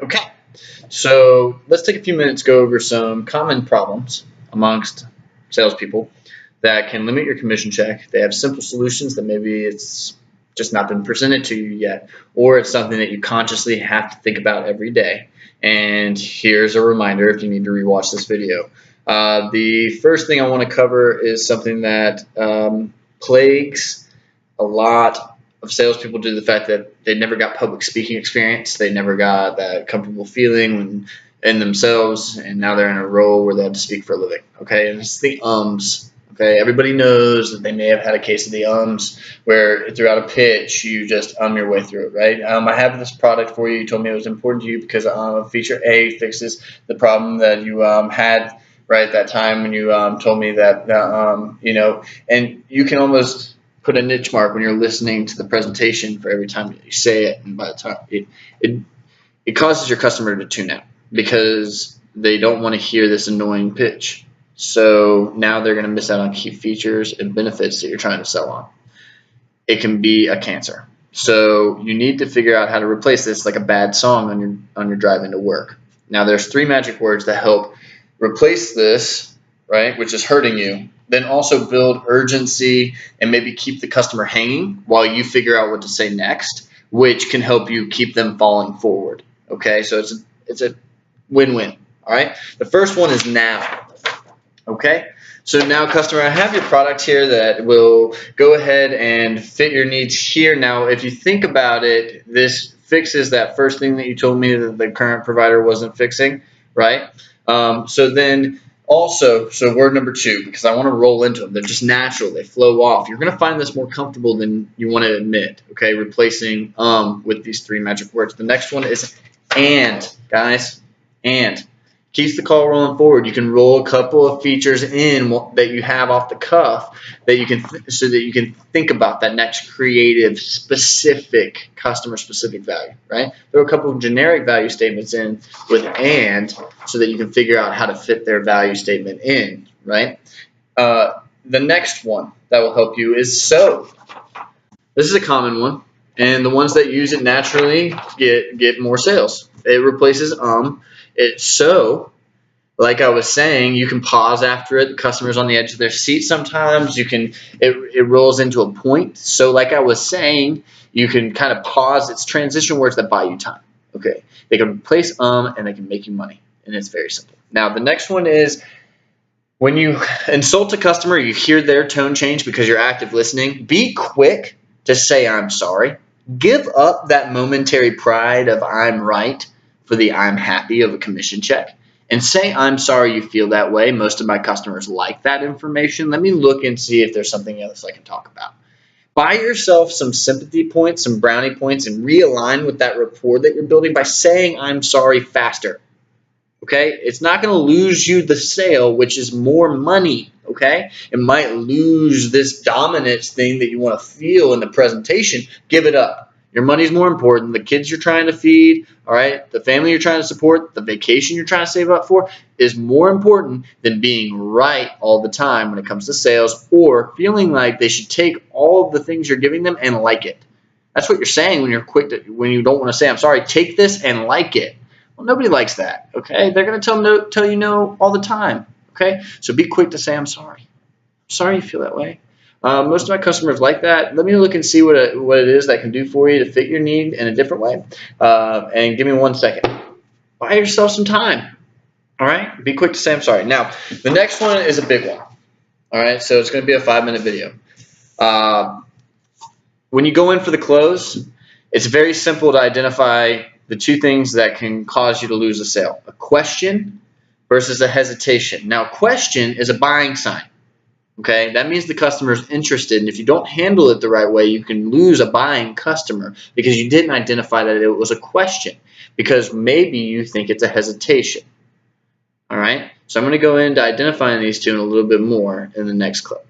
Okay, so let's take a few minutes to go over some common problems amongst salespeople that can limit your commission check. They have simple solutions that maybe it's just not been presented to you yet, or it's something that you consciously have to think about every day. And here's a reminder if you need to rewatch this video. The first thing I want to cover is something that plagues a lot of salespeople due to the fact that they never got public speaking experience. They never got that comfortable feeling in themselves, and now they're in a role where they have to speak for a living. Okay, and it's the ums. Okay, everybody knows that they may have had a case of the ums where throughout a pitch you just your way through it, right? I have this product for you. You told me it was important to you because feature A fixes the problem that you had right at that time when you told me that and you can almost put a niche mark when you're listening to the presentation for every time that you say it, and by the time it causes your customer to tune out because they don't want to hear this annoying pitch. So now they're going to miss out on key features and benefits that you're trying to sell on. It can be a cancer. So you need to figure out how to replace this like a bad song on your drive into work. Now there's 3 magic words that help replace this, right, which is hurting you. Then also build urgency and maybe keep the customer hanging while you figure out what to say next, which can help you keep them falling forward. Okay, so it's a win-win. All right, the first one is now. Okay, so now customer, I have your product here that will go ahead and fit your needs here. Now, if you think about it, this fixes that first thing that you told me that the current provider wasn't fixing, right? So then also, so word number 2, because I want to roll into them. They're just natural. They flow off. You're going to find this more comfortable than you want to admit, okay, replacing with these 3 magic words. The next one is and, guys, and. Keeps the call rolling forward. You can roll a couple of features in that you have off the cuff that you can so that you can think about that next creative, specific, customer-specific value, right? Throw a couple of generic value statements in with and so that you can figure out how to fit their value statement in, right? The next one that will help you is so. This is a common one, and the ones that use it naturally get more sales. It replaces It's so, like I was saying, you can pause after it. The customer's on the edge of their seat sometimes. It rolls into a point. So like I was saying, you can kind of pause. It's transition words that buy you time. Okay, they can replace and they can make you money, and it's very simple. Now the next one is when you insult a customer, you hear their tone change because you're active listening. Be quick to say I'm sorry. Give up that momentary pride of I'm right for the I'm happy of a commission check, and say I'm sorry you feel that way. Most of my customers like that information. Let me look and see if there's something else I can talk about. Buy yourself some sympathy points, some brownie points, and realign with that rapport that you're building by saying I'm sorry faster. Okay, it's not going to lose you the sale, which is more money. Okay, it might lose this dominance thing that you want to feel in the presentation. Give it up. Your money's more important. The kids you're trying to feed, all right, the family you're trying to support, the vacation you're trying to save up for is more important than being right all the time when it comes to sales or feeling like they should take all of the things you're giving them and like it. That's what you're saying when you're when you don't want to say, I'm sorry, take this and like it. Well, nobody likes that, okay? They're going to tell you no all the time, okay? So be quick to say, I'm sorry. I'm sorry you feel that way. Most of my customers like that. Let me look and see what it is that I can do for you to fit your need in a different way. And give me 1 second. Buy yourself some time. All right? Be quick to say I'm sorry. Now, the next one is a big one. All right? So it's going to be a 5-minute video. When you go in for the close, it's very simple to identify the 2 things that can cause you to lose a sale. A question versus a hesitation. Now, question is a buying sign. Okay, that means the customer is interested, and if you don't handle it the right way, you can lose a buying customer because you didn't identify that it was a question, because maybe you think it's a hesitation. All right, so I'm going to go into identifying these 2 in a little bit more in the next clip.